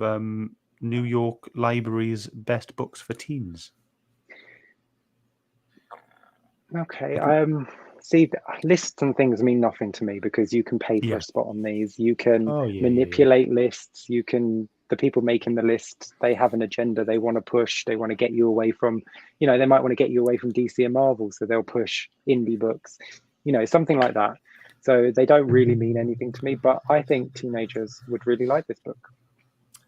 New York Library's best books for teens. Okay. See, lists and things mean nothing to me because you can pay for a spot on these. You can manipulate lists. The people making the list, they have an agenda they want to push. They want to get you away from, they might want to get you away from DC and Marvel. So they'll push indie books, something like that. So they don't really mean anything to me, but I think teenagers would really like this book.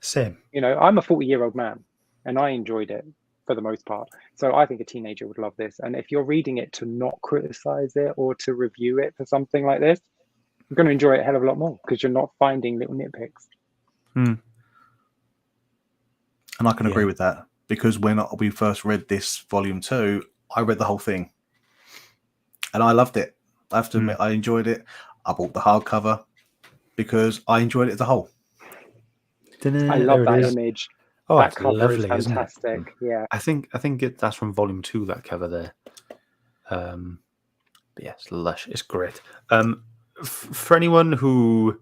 Same. I'm a 40-year-old man and I enjoyed it for the most part. So I think a teenager would love this. And if you're reading it to not criticize it or to review it for something like this, you're going to enjoy it a hell of a lot more because you're not finding little nitpicks. And I can agree with that, because when we first read this volume 2, I read the whole thing and I loved it. I have to admit, I enjoyed it. I bought the hardcover because I enjoyed it as a whole. I love that image. Oh, that it's cover lovely, is fantastic. Isn't it? Yeah. I think that's from volume 2, that cover there. But yeah, it's lush. It's great. For anyone who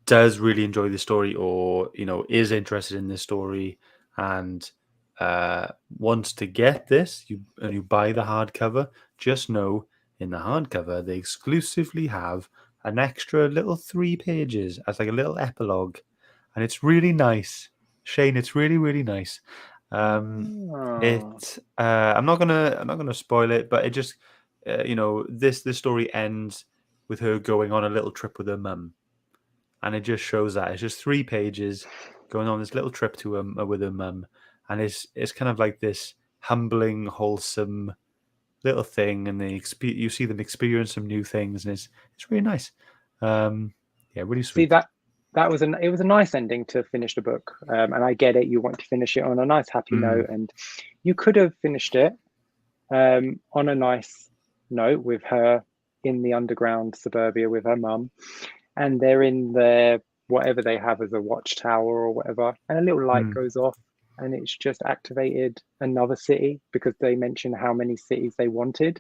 does really enjoy the story, or is interested in this story and wants to get this, you buy the hardcover. Just know, in the hardcover, they exclusively have an extra little 3 pages as like a little epilogue, and it's really nice. Shane, it's really, really nice. I'm not gonna spoil it, but it just this story ends with her going on a little trip with her mum, and it just shows that it's just 3 pages going on this little trip with her mum, and it's kind of like this humbling, wholesome little thing, and you see them experience some new things, and it's really nice. Really sweet. See, it was a nice ending to finish the book, and I get it. You want to finish it on a nice, happy note, and you could have finished it on a nice note with her in the underground suburbia with her mum, and they're in their whatever they have as a watchtower or whatever, and a little light goes off, and it's just activated another city because they mention how many cities they wanted.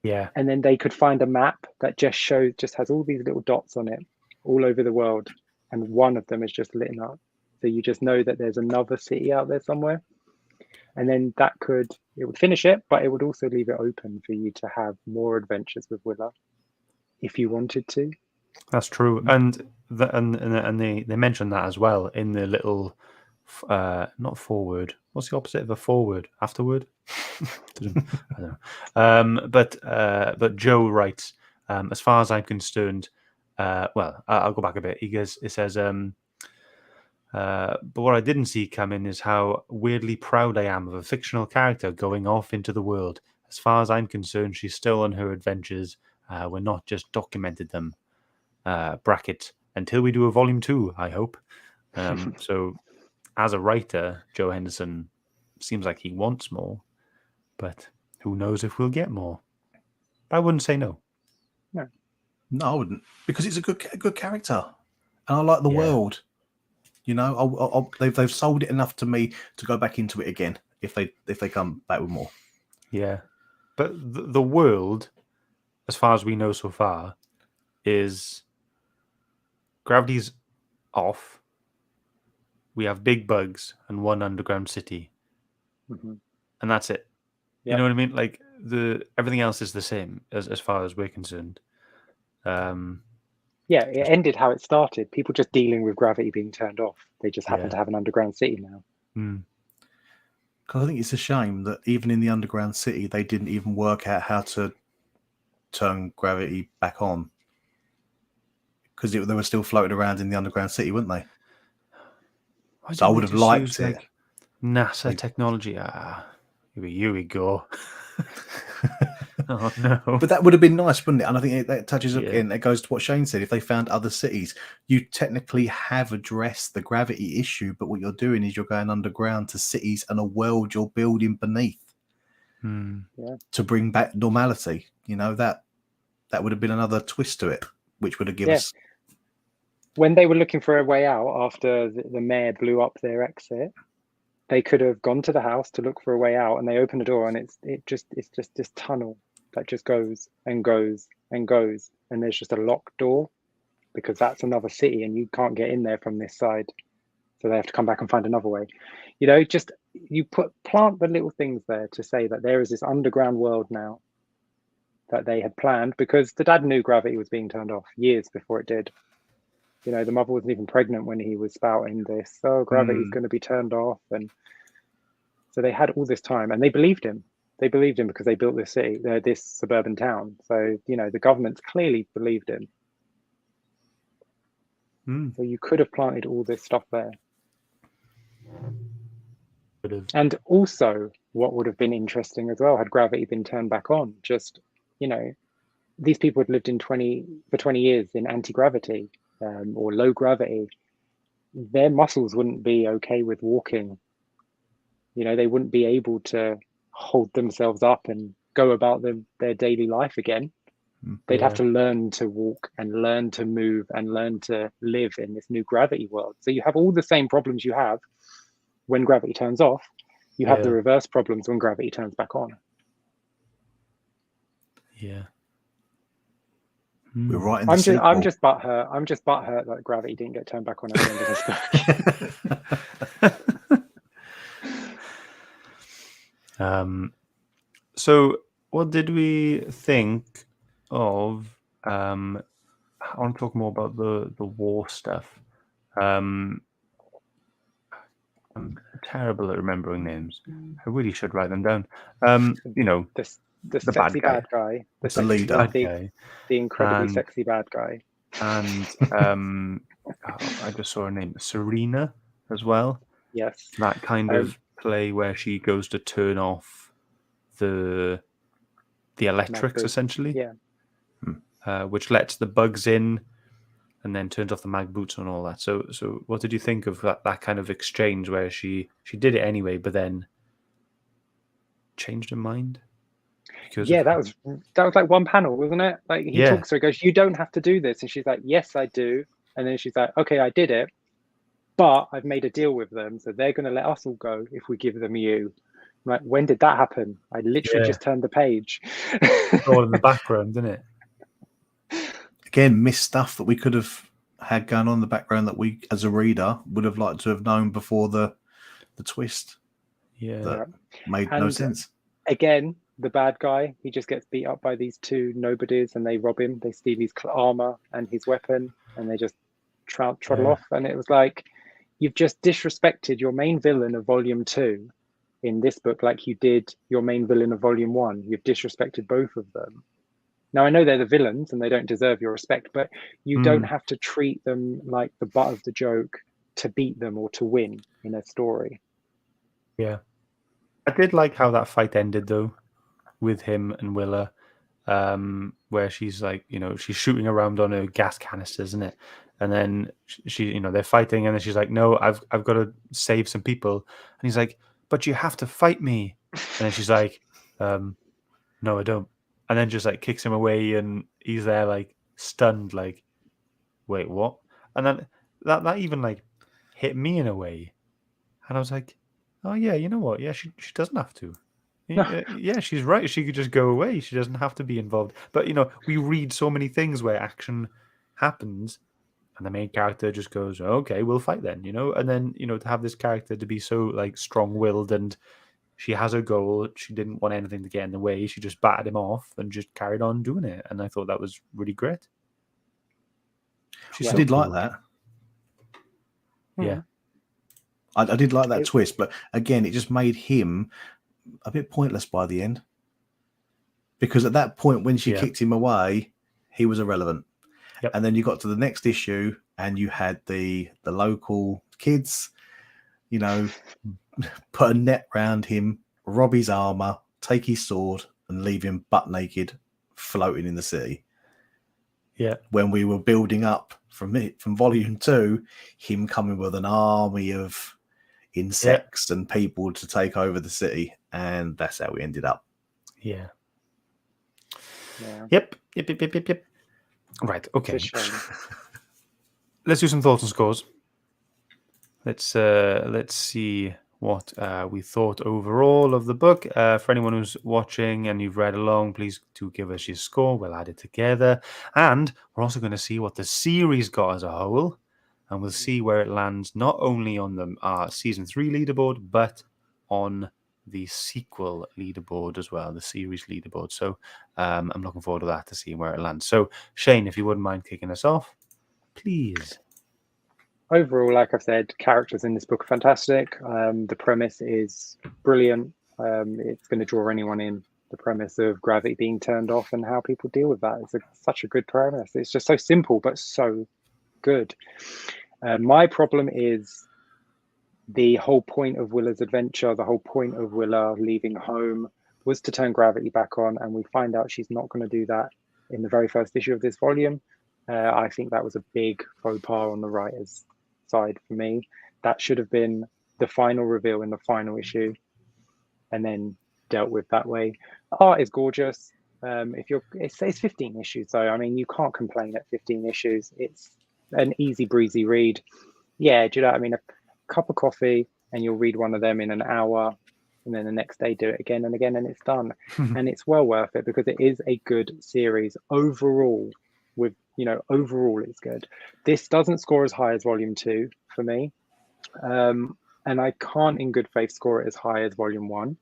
Yeah. And then they could find a map that just has all these little dots on it all over the world, and one of them is just lit up. So you just know that there's another city out there somewhere. And then it would finish it, but it would also leave it open for you to have more adventures with Willa if you wanted to. That's true. And they mentioned that as well in the little not forward. What's the opposite of a forward? Afterward? I don't know. But Joe writes, as far as I'm concerned, well, I'll go back a bit. It says, but what I didn't see coming is how weirdly proud I am of a fictional character going off into the world. As far as I'm concerned, she's still on her adventures. We're not just documented them. Bracket until we do a volume 2, I hope. So as a writer, Joe Henderson seems like he wants more, but who knows if we'll get more. I wouldn't say no. No, I wouldn't, because it's a good character, and I like the world. They've sold it enough to me to go back into it again if they come back with more. Yeah, but the world, as far as we know so far, is gravity's off. We have big bugs and one underground city, and that's it. Yep. You know what I mean? Like everything else is the same as far as we're concerned. Yeah, it ended how it started. People just dealing with gravity being turned off. They just happen to have an underground city now. Because I think it's a shame that even in the underground city, they didn't even work out how to turn gravity back on. Because they were still floating around in the underground city, weren't they? So I would have liked it. Like NASA technology. Here we go. Oh no! But that would have been nice, wouldn't it? And I think that touches again. It goes to what Shane said. If they found other cities, you technically have addressed the gravity issue. But what you're doing is you're going underground to cities and a world you're building beneath to bring back normality. That would have been another twist to it, which would have given us. When they were looking for a way out after the mayor blew up their exit, they could have gone to the house to look for a way out, and they open the door, and it's just this tunnel that just goes and goes and goes, and there's just a locked door because that's another city, and you can't get in there from this side, so they have to come back and find another way. Just you plant the little things there to say that there is this underground world now that they had planned, because the dad knew gravity was being turned off years before it did. The mother wasn't even pregnant when he was spouting this. Oh, gravity's going to be turned off. And so they had all this time, and they believed him. They believed him because they built this city, this suburban town. So, the government's clearly believed him. So you could have planted all this stuff there. And also, what would have been interesting as well, had gravity been turned back on, these people had lived for 20 years in anti-gravity. Or low gravity, their muscles wouldn't be okay with walking. They wouldn't be able to hold themselves up and go about their daily life again. They'd have to learn to walk and learn to move and learn to live in this new gravity world. So you have all the same problems you have when gravity turns off. You have the reverse problems when gravity turns back on. Yeah. We're writing the I'm sequel. just butthurt. I'm just butthurt that Gravity didn't get turned back on at the end of this book. So what did we think of? I want to talk more about the war stuff. I'm terrible at remembering names. I really should write them down. You know, the the sexy bad guy, The leader. bad guy, the incredibly And- sexy bad guy. and I just saw her name, Serena, as well. Yes, That kind of play where she goes to turn off the electrics, boots. essentially. Yeah. Which lets the bugs in, and then turns off the mag boots and all that. So what did you think of that kind of exchange where she did it anyway, but then changed her mind? Yeah, that was like one panel, wasn't it? Like he talks to her, goes, "You don't have to do this," and she's like, "Yes, I do." And then she's like, "Okay, I did it, but I've made a deal with them, so they're going to let us all go if we give them you." I'm like, when did that happen? I literally just turned the page. All in the background, didn't it? Again, missed stuff that we could have had going on in the background that we, as a reader, would have liked to have known before the twist. Yeah, that made no sense. Again, the bad guy, he just gets beat up by these two nobodies, and they rob him. They steal his armor and his weapon, and they just trottle off. And it was like, you've just disrespected your main villain of Volume 2 in this book like you did your main villain of Volume 1. You've disrespected both of them. Now, I know they're the villains and they don't deserve your respect, but you don't have to treat them like the butt of the joke to beat them or to win in a story. Yeah. I did like how that fight ended, though, with him and Willa, where she's like, she's shooting around on her gas canisters, isn't it? And then she, they're fighting, and then she's like, "No, I've got to save some people," and he's like, "But you have to fight me," and then she's like, "No, I don't," and then just like kicks him away, and he's there like stunned, like, "Wait, what?" And then that even like hit me in a way, and I was like, "Oh yeah, you know what? Yeah, she doesn't have to." Yeah, she's right. She could just go away. She doesn't have to be involved. But we read so many things where action happens, and the main character just goes, "Okay, we'll fight then," And then to have this character to be so like strong-willed, and she has her goal. She didn't want anything to get in the way. She just batted him off and just carried on doing it. And I thought that was really great. I did like that. Yeah, I did like that twist, but again, it just made him a bit pointless by the end, because at that point when she kicked him away, he was irrelevant. And then you got to the next issue and you had the local kids put a net round him, rob his armor, take his sword, and leave him butt naked floating in the sea. When we were building up from Volume 2, him coming with an army of insects and people to take over the city, and that's how we ended up. Yep. Right, okay. Let's do some thoughts and scores. Let's see what we thought overall of the book. For anyone who's watching and you've read along, please do give us your score. We'll add it together, and we're also going to see what the series got as a whole. And we'll see where it lands, not only on the Season 3 leaderboard, but on the sequel leaderboard as well, the series leaderboard. So I'm looking forward to that, to see where it lands. So, Shane, if you wouldn't mind kicking us off, please. Overall, like I've said, characters in this book are fantastic. The premise is brilliant. It's going to draw anyone in. The premise of gravity being turned off and how people deal with that. It's such a good premise. It's just so simple, but so good. My problem is the whole point of Willa's adventure, the whole point of Willa leaving home was to turn gravity back on, and we find out she's not going to do that in the very first issue of this volume. I think that was a big faux pas on the writer's side for me. That should have been the final reveal in the final issue and then dealt with that way. The art is gorgeous. It's 15 issues, so I mean, you can't complain at 15 issues. It's an easy breezy read. Yeah, do you know what I mean? A cup of coffee and you'll read one of them in an hour. and then the next day do it again and again, and it's done. And it's well worth it because it is a good series overall. With overall it's good. This doesn't score as high as volume 2 for me, and I can't in good faith score it as high as volume 1,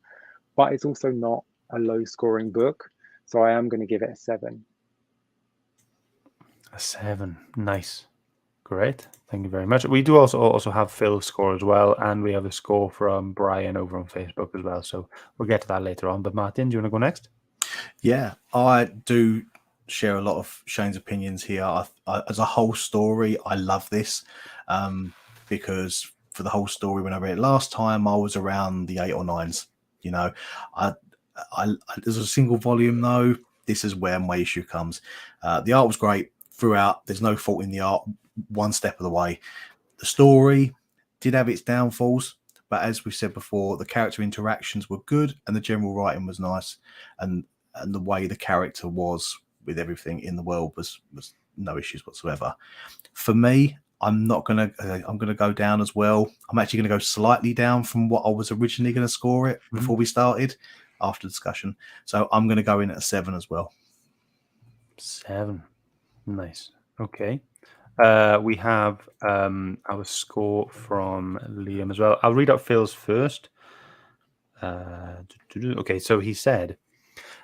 but it's also not a low scoring book, so I am going to give it a 7. A 7. Nice. Great. Thank you very much. We do also have Phil's score as well, and we have a score from Brian over on Facebook as well. So we'll get to that later on. But Martin, do you want to go next? Yeah, I do share a lot of Shane's opinions here. As a whole story, I love this because for the whole story, when I read it last time, I was around the 8 or 9s. There's a single volume though. This is where my issue comes. The art was great throughout. There's no fault in the art one step of the way. The story did have its downfalls, but as we said before, the character interactions were good and the general writing was nice, and the way the character was with everything in the world was no issues whatsoever. For me, I'm gonna go down as well. I'm actually gonna go slightly down from what I was originally gonna score it before we started after discussion. So I'm gonna go in at a 7 as well. 7. Nice. Okay. We have our score from Liam as well. I'll read out Phil's first. Okay, so he said,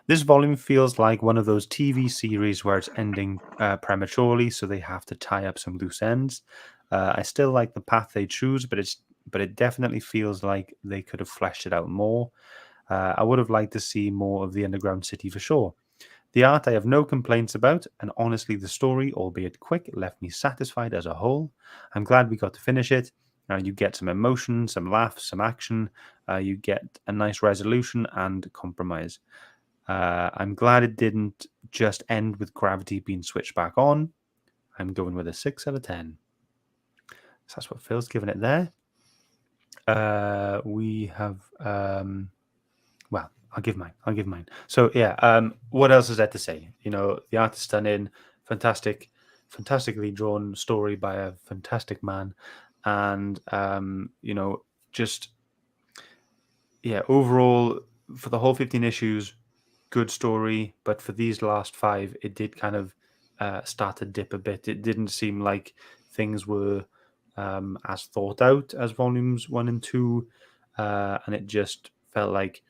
this volume feels like one of those TV series where it's ending prematurely, so they have to tie up some loose ends. I still like the path they choose, but it definitely feels like they could have fleshed it out more. I would have liked to see more of the underground city for sure. The art I have no complaints about, and honestly the story, albeit quick, left me satisfied as a whole. I'm glad we got to finish it. You get some emotion, some laughs, some action. You get a nice resolution and compromise. I'm glad it didn't just end with gravity being switched back on. I'm going with a 6 out of 10. So that's what Phil's given it there. We have... well, I'll give mine. So yeah, what else is there to say? The art is stunning, fantastically drawn story by a fantastic man, and overall for the whole 15 issues, good story. But for these last 5, it did kind of start to dip a bit. It didn't seem like things were as thought out as volumes 1 and 2, and it just felt like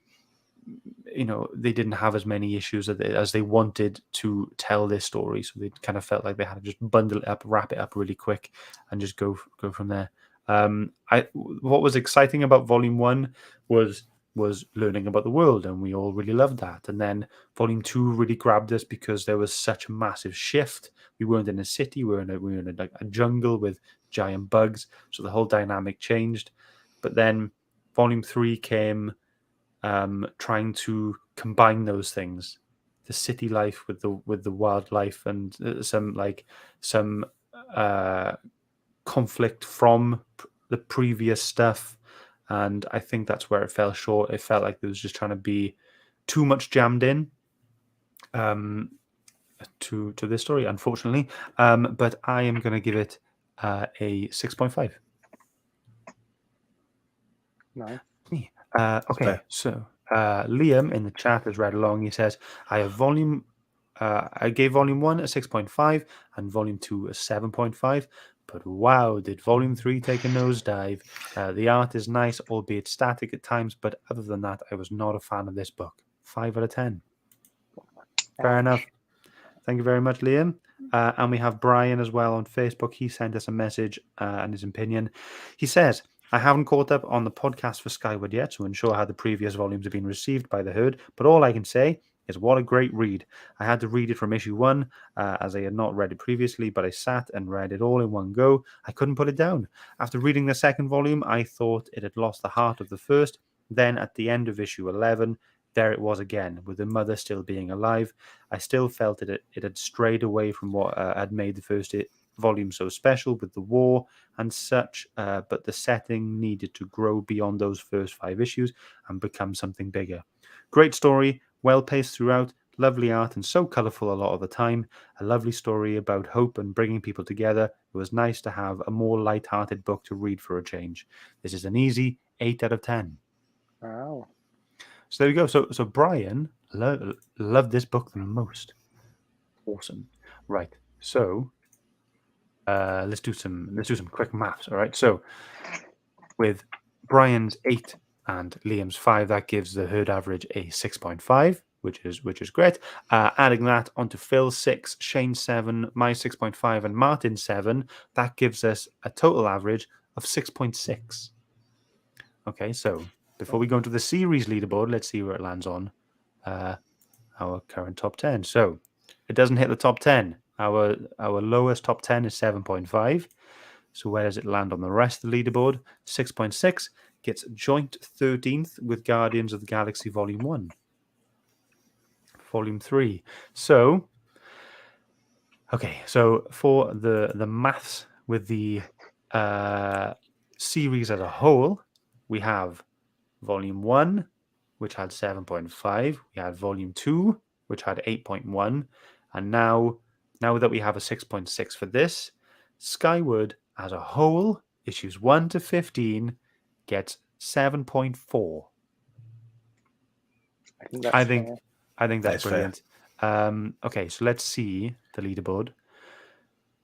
they didn't have as many issues as they wanted to tell this story, so they kind of felt like they had to just bundle it up, wrap it up really quick, and just go from there. What was exciting about volume 1 was learning about the world, and we all really loved that. And then volume 2 really grabbed us because there was such a massive shift. We weren't in a city; we were in a jungle with giant bugs, so the whole dynamic changed. But then volume 3 came. Trying to combine those things, the city life with the wildlife, and some conflict from the previous stuff. And I think that's where it fell short. It felt like there was just trying to be too much jammed in to this story, unfortunately. But I am going to give it a 6.5. Nice. Okay, so Liam in the chat has read along. He says, I gave volume 1 a 6.5 and volume 2 a 7.5. But wow, did volume 3 take a nosedive? The art is nice, albeit static at times, but other than that, I was not a fan of this book. 5 out of 10. Fair enough. Thank you very much, Liam. And we have Brian as well on Facebook. He sent us a message and his opinion. He says, I haven't caught up on the podcast for Skyward yet to ensure how the previous volumes have been received by the herd, but all I can say is what a great read. I had to read it from issue 1 as I had not read it previously, but I sat and read it all in one go. I couldn't put it down. After reading the second volume, I thought it had lost the heart of the first. Then at the end of issue 11, there it was again, with the mother still being alive. I still felt it had strayed away from what had made the first volume so special with the war and such, but the setting needed to grow beyond those first 5 issues and become something bigger. Great story, well paced throughout, lovely art and so colourful a lot of the time. A lovely story about hope and bringing people together. It was nice to have a more light-hearted book to read for a change. This is an easy 8 out of 10. Wow. So there we go. So Brian loved this book the most. Awesome. Right. So let's do some quick maths. All right. So with Brian's 8 and Liam's 5, that gives the herd average a 6.5, which is great. Adding that onto Phil's 6, Shane's 7, my 6.5, and Martin's 7, that gives us a total average of 6.6. Okay, so before we go into the series leaderboard, let's see where it lands on our current top 10. So it doesn't hit the top 10. Our lowest top 10 is 7.5. So where does it land on the rest of the leaderboard? 6.6 gets joint 13th with Guardians of the Galaxy Volume 1. Volume 3. So, okay, so for the maths with the series as a whole, we have Volume 1, which had 7.5. We had Volume 2, which had 8.1. And now that we have a 6.6 for this, Skyward as a whole, issues 1 to 15, gets 7.4. I think that's brilliant. Okay, so let's see the leaderboard.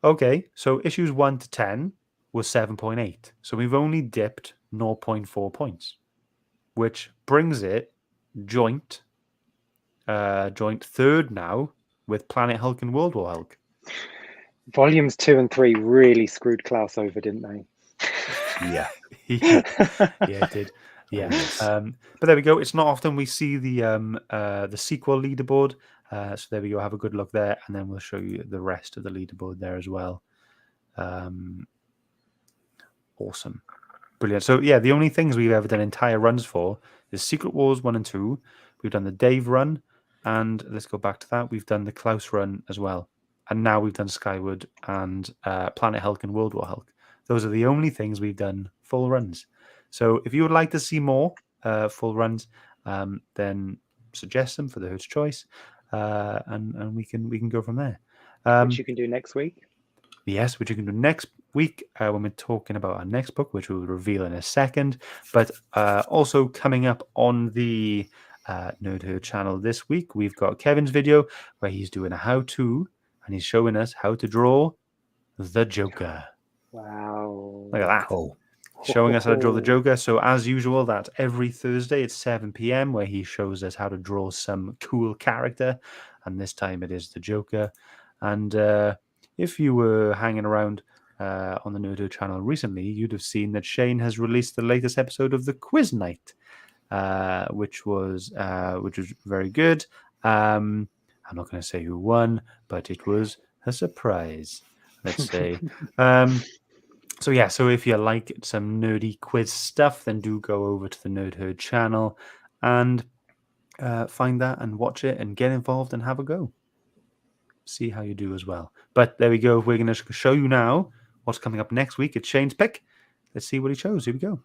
Okay, so issues 1 to 10 was 7.8. So we've only dipped 0.4 points, which brings it joint third now with Planet Hulk and World War Hulk. Volumes 2 and 3 really screwed Klaus over, didn't they? Yeah. Yeah, it did. Yeah. But there we go. It's not often we see the sequel leaderboard. So there we go. Have a good look there, and then we'll show you the rest of the leaderboard there as well. Awesome. Brilliant. So yeah, the only things we've ever done entire runs for is Secret Wars 1 and 2. We've done the Dave run, and let's go back to that. We've done the Klaus run as well. And now we've done Skyward and Planet Hulk and World War Hulk. Those are the only things we've done full runs. So if you would like to see more full runs, then suggest them for the Herd's Choice, and we can go from there. Which you can do next week. Yes, which you can do next week when we're talking about our next book, which we'll reveal in a second. But also coming up on the Nerd Herd channel this week, we've got Kevin's video where he's doing a how-to, and he's showing us how to draw the Joker. Wow. Look at that. Cool. Showing us how to draw the Joker. So as usual, that's every Thursday at 7 p.m. where he shows us how to draw some cool character. And this time it is the Joker. And if you were hanging around on the Nerdo channel recently, you'd have seen that Shane has released the latest episode of the Quiz Night, which was very good. I'm not going to say who won, but it was a surprise, let's say. So if you like some nerdy quiz stuff, then do go over to the Nerd Herd channel and find that and watch it and get involved and have a go. See how you do as well. But there we go. We're going to show you now what's coming up next week. It's Shane's pick. Let's see what he chose. Here we go.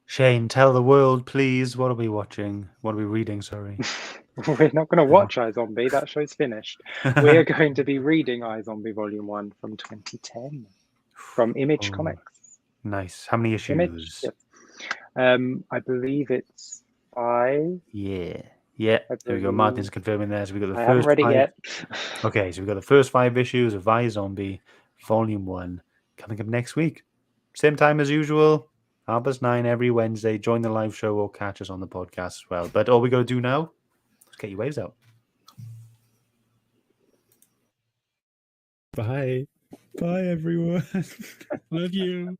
Shane, tell the world, please. What are we watching? What are we reading? Sorry. We're not going to watch iZombie. That show's finished. We are going to be reading iZombie Volume 1 from 2010 from Image Comics. Nice. How many issues? Image, yes. I believe it's 5. Yeah. There we go. Martin's confirming there. So we got the I first haven't read it yet. Okay, so we've got the first 5 issues of iZombie Volume 1 coming up next week. Same time as usual. 9:30 every Wednesday. Join the live show or catch us on the podcast as well. But all we got to do now is get your waves out. Bye. Bye, everyone. Love you.